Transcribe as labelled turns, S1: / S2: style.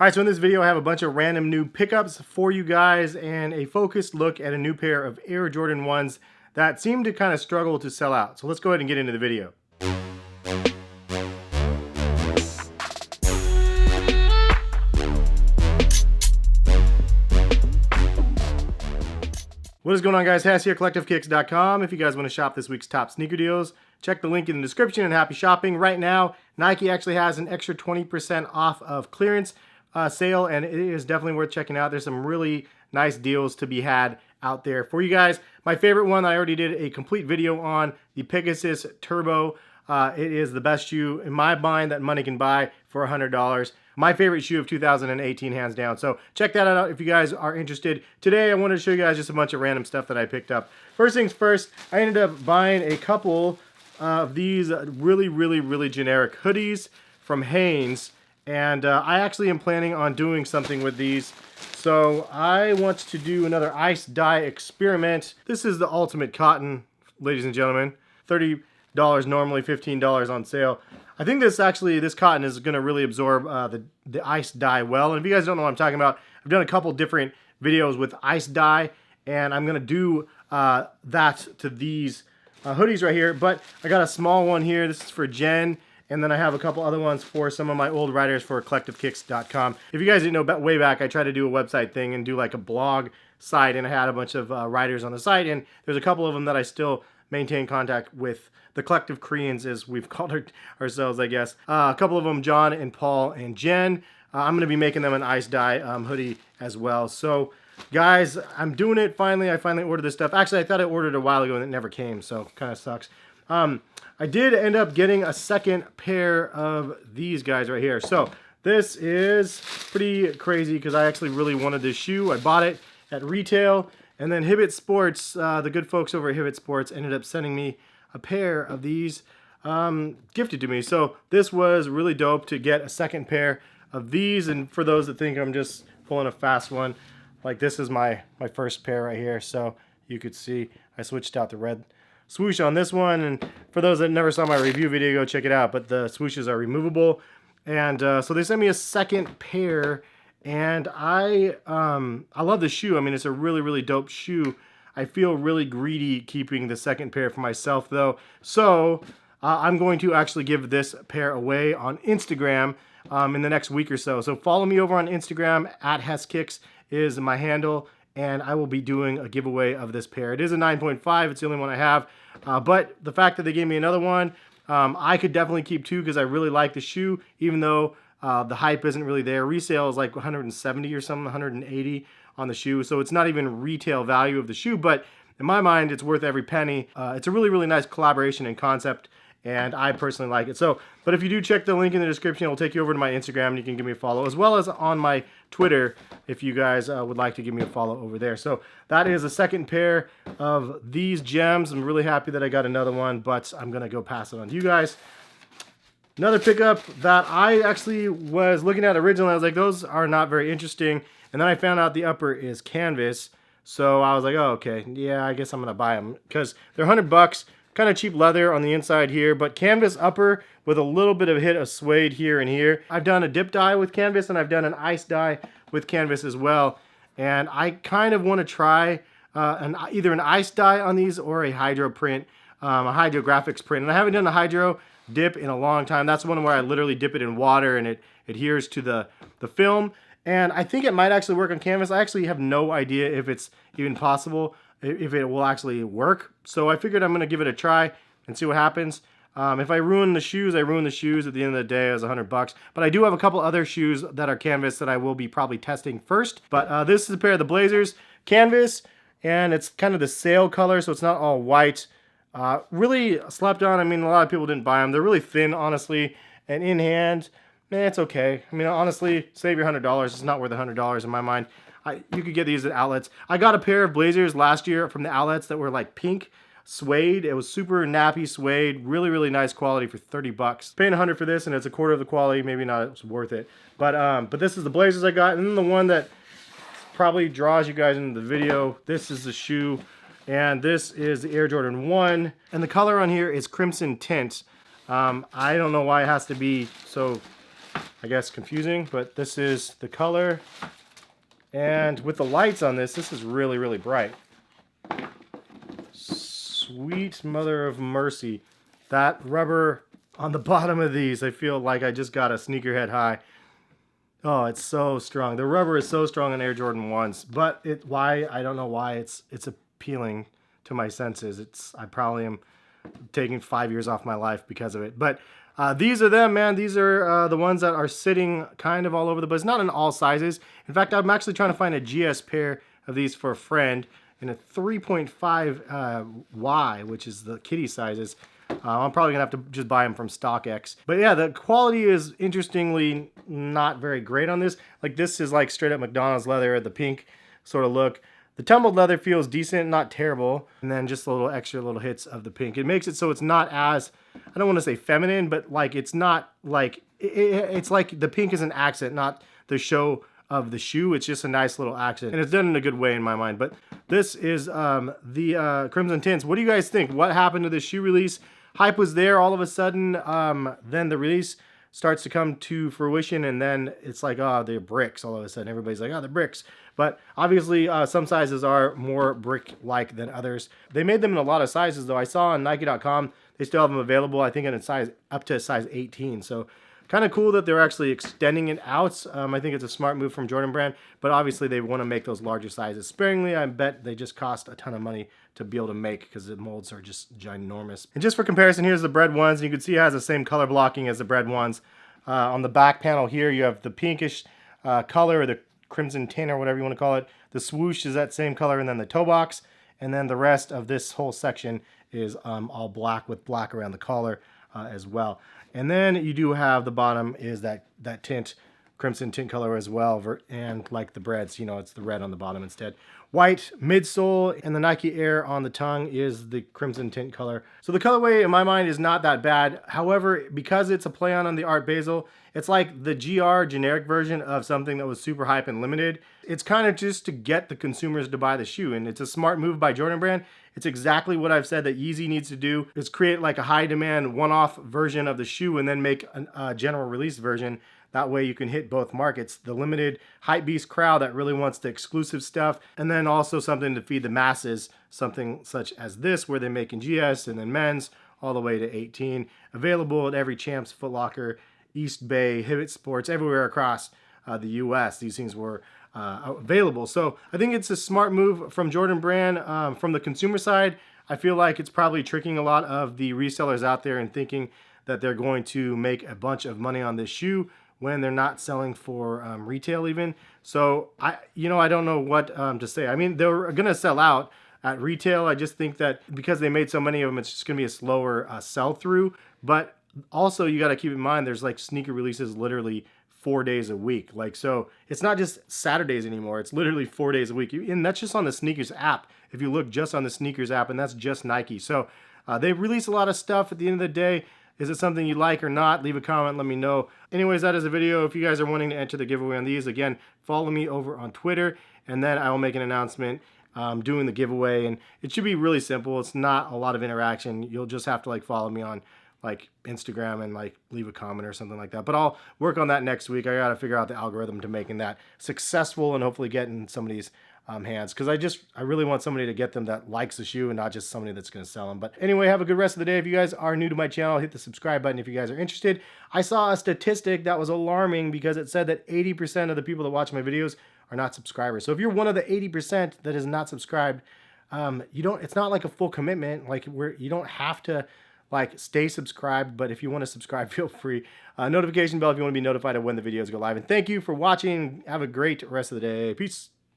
S1: Alright, so in this video I have a bunch of random new pickups for you guys and a focused look at a new pair of Air Jordan 1s that seem to kind of struggle to sell out. So let's go ahead and get into the video. What is going on, guys? Hess here, CollectiveKicks.com. If you guys want to shop this week's top sneaker deals, check the link in the description and happy shopping. Right now, Nike actually has an extra 20% off of clearance sale, and it is definitely worth checking out. There's some really nice deals to be had out there for you guys. My favorite one, I already did a complete video on, the Pegasus Turbo. It is the best shoe in my mind that money can buy for $100. My favorite shoe of 2018, hands down. So check that out if you guys are interested. Today, I wanted to show you guys just a bunch of random stuff that I picked up. First things first, I ended up buying a couple of these really generic hoodies from Hanes. And I actually am planning on doing something with these. So I want to do another ice dye experiment. This is the ultimate cotton, ladies and gentlemen. $30 normally, $15 on sale. I think this cotton is going to really absorb the ice dye well. And if you guys don't know what I'm talking about, I've done a couple different videos with ice dye, and I'm going to do that to these hoodies right here. But I got a small one here. This is for Jen. And then I have a couple other ones for some of my old writers for CollectiveKicks.com. If you guys didn't know, way back, I tried to do a website thing and do like a blog site, and I had a bunch of writers on the site, and there's a couple of them that I still maintain contact with. The Collective Koreans, as we've called ourselves, I guess. A couple of them, John and Paul and Jen. I'm going to be making them an ice dye hoodie as well. So, guys, I'm doing it finally. I finally ordered this stuff. Actually, I thought I ordered it a while ago and it never came, so kind of sucks. I did end up getting a second pair of these guys right here. So this is pretty crazy because I actually really wanted this shoe. I bought it at retail, and then Hibbett Sports, the good folks over at Hibbett Sports, ended up sending me a pair of these gifted to me. So this was really dope to get a second pair of these. And for those that think I'm just pulling a fast one, like this is my first pair right here. So you could see I switched out the red swoosh on this one, and for those that never saw my review video, go check it out. But the swooshes are removable, and so they sent me a second pair, and I love the shoe. I mean, it's a really dope shoe. I feel really greedy keeping the second pair for myself though, so I'm going to actually give this pair away on Instagram in the next week or so. So follow me over on Instagram, at heskicks is my handle, and I will be doing a giveaway of this pair. It is a 9.5, it's the only one I have, but the fact that they gave me another one, I could definitely keep two because I really like the shoe, even though the hype isn't really there. Resale is like 170 or something, 180 on the shoe, so it's not even retail value of the shoe, but in my mind, it's worth every penny. It's a really nice collaboration and concept, and I personally like it. So, but if you do check the link in the description, it'll take you over to my Instagram, and you can give me a follow, as well as on my Twitter, if you guys would like to give me a follow over there. So that is a second pair of these gems. I'm really happy that I got another one, but I'm gonna go pass it on to you guys. Another pickup that I actually was looking at originally, I was like, those are not very interesting. And then I found out the upper is canvas. So I was like, oh, okay, yeah, I guess I'm gonna buy them because they're $100. Kind of cheap leather on the inside here, but canvas upper with a little bit of a hit of suede here and here. I've done a dip dye with canvas, and I've done an ice dye with canvas as well. And I kind of want to try either an ice dye on these or a hydro print, a hydrographics print. And I haven't done a hydro dip in a long time. That's one where I literally dip it in water and it adheres to the film. And I think it might actually work on canvas. I actually have no idea if it's even possible, if it will actually work. So I figured I'm going to give it a try and see what happens. If I ruin the shoes, I ruin the shoes. At the end of the day, it was $100. But I do have a couple other shoes that are canvas that I will be probably testing first. But this is a pair of the Blazers canvas, and it's kind of the sail color, so it's not all white. Really slept on. I mean, a lot of people didn't buy them. They're really thin, honestly, and in hand, it's okay. I mean, honestly, save your $100. It's not worth $100 in my mind. You could get these at outlets. I got a pair of Blazers last year from the outlets that were like pink suede. It was super nappy suede, really nice quality for $30. Paying $100 for this, and it's a quarter of the quality. Maybe not, it's worth it. But this is the Blazers I got, and then the one that probably draws you guys into the video. This is the shoe, and this is the Air Jordan 1, and the color on here is Crimson Tint. I don't know why it has to be so I guess, confusing, but this is the color. And with the lights on this, this is really, really bright. Sweet mother of mercy. That rubber on the bottom of these, I feel like I just got a sneakerhead high. Oh, it's so strong. The rubber is so strong on Air Jordan 1s, but why, I don't know why it's appealing to my senses. I probably am taking 5 years off my life because of it. But these are them, man. These are the ones that are sitting kind of all over the place. Not in all sizes. In fact, I'm actually trying to find a GS pair of these for a friend in a 3.5 Y, which is the kitty sizes. I'm probably gonna have to just buy them from StockX. But yeah, the quality is interestingly not very great on this. Like, this is like straight up McDonald's leather, the pink sort of look. The tumbled leather feels decent, not terrible. And then just a little extra little hits of the pink. It makes it so it's not as, I don't want to say feminine, but like it's not like, it's like the pink is an accent, not the show of the shoe. It's just a nice little accent. And it's done in a good way in my mind. But this is the Crimson Tints. What do you guys think? What happened to this shoe release? Hype was there all of a sudden. Then the release starts to come to fruition, and then it's like, oh, they're bricks all of a sudden. Everybody's like, oh, they're bricks. But obviously, some sizes are more brick-like than others. They made them in a lot of sizes, though. I saw on Nike.com, they still have them available, I think, in a size up to size 18. So kind of cool that they're actually extending it out. I think it's a smart move from Jordan Brand, but obviously they want to make those larger sizes sparingly. I bet they just cost a ton of money to be able to make because the molds are just ginormous. And just for comparison, here's the Bred ones. You can see it has the same color blocking as the Bred ones. On the back panel here, you have the pinkish color, or the crimson tint, or whatever you want to call it. The swoosh is that same color, and then the toe box. And then the rest of this whole section is all black with black around the collar as well. And then you do have the bottom is that tint, crimson tint color as well. And like the Breds, you know, it's the red on the bottom instead. White midsole, and the Nike Air on the tongue is the crimson tint color. So the colorway in my mind is not that bad. However, because it's a play on the Art Basel, it's like the GR generic version of something that was super hype and limited. It's kind of just to get the consumers to buy the shoe, and it's a smart move by Jordan Brand. It's exactly what I've said that Yeezy needs to do, is create like a high demand one-off version of the shoe and then make a general release version. That way you can hit both markets, the limited hype beast crowd that really wants the exclusive stuff, and then also something to feed the masses, something such as this where they make in GS and then men's all the way to 18, available at every Champs, Foot Locker, East Bay, Hibbett Sports, everywhere across the US. These things were available. So I think it's a smart move from Jordan Brand. From the consumer side, I feel like it's probably tricking a lot of the resellers out there and thinking that they're going to make a bunch of money on this shoe when they're not selling for retail even. So I don't know what to say. I mean, they're gonna sell out at retail. I just think that because they made so many of them, it's just gonna be a slower sell through. But also you got to keep in mind there's like sneaker releases literally 4 days a week. Like, so it's not just Saturdays anymore. It's literally 4 days a week. And that's just on the sneakers app. If you look just on the sneakers app, and that's just Nike. So they release a lot of stuff. At the end of the day, is it something you like or not? Leave a comment, let me know. Anyways, that is a video. If you guys are wanting to enter the giveaway on these, again, follow me over on Twitter, and then I will make an announcement doing the giveaway. And it should be really simple. It's not a lot of interaction. You'll just have to like follow me on like Instagram and like leave a comment or something like that. But I'll work on that next week. I got to figure out the algorithm to making that successful and hopefully get in somebody's hands, because I really want somebody to get them that likes the shoe and not just somebody that's going to sell them. But anyway, have a good rest of the day. If you guys are new to my channel, hit the subscribe button if you guys are interested. I saw a statistic that was alarming because it said that 80% of the people that watch my videos are not subscribers. So if you're one of the 80% that is not subscribed, it's not like a full commitment. Like you don't have to like stay subscribed, but if you want to subscribe, feel free. Notification bell if you want to be notified of when the videos go live. And thank you for watching. Have a great rest of the day. Peace.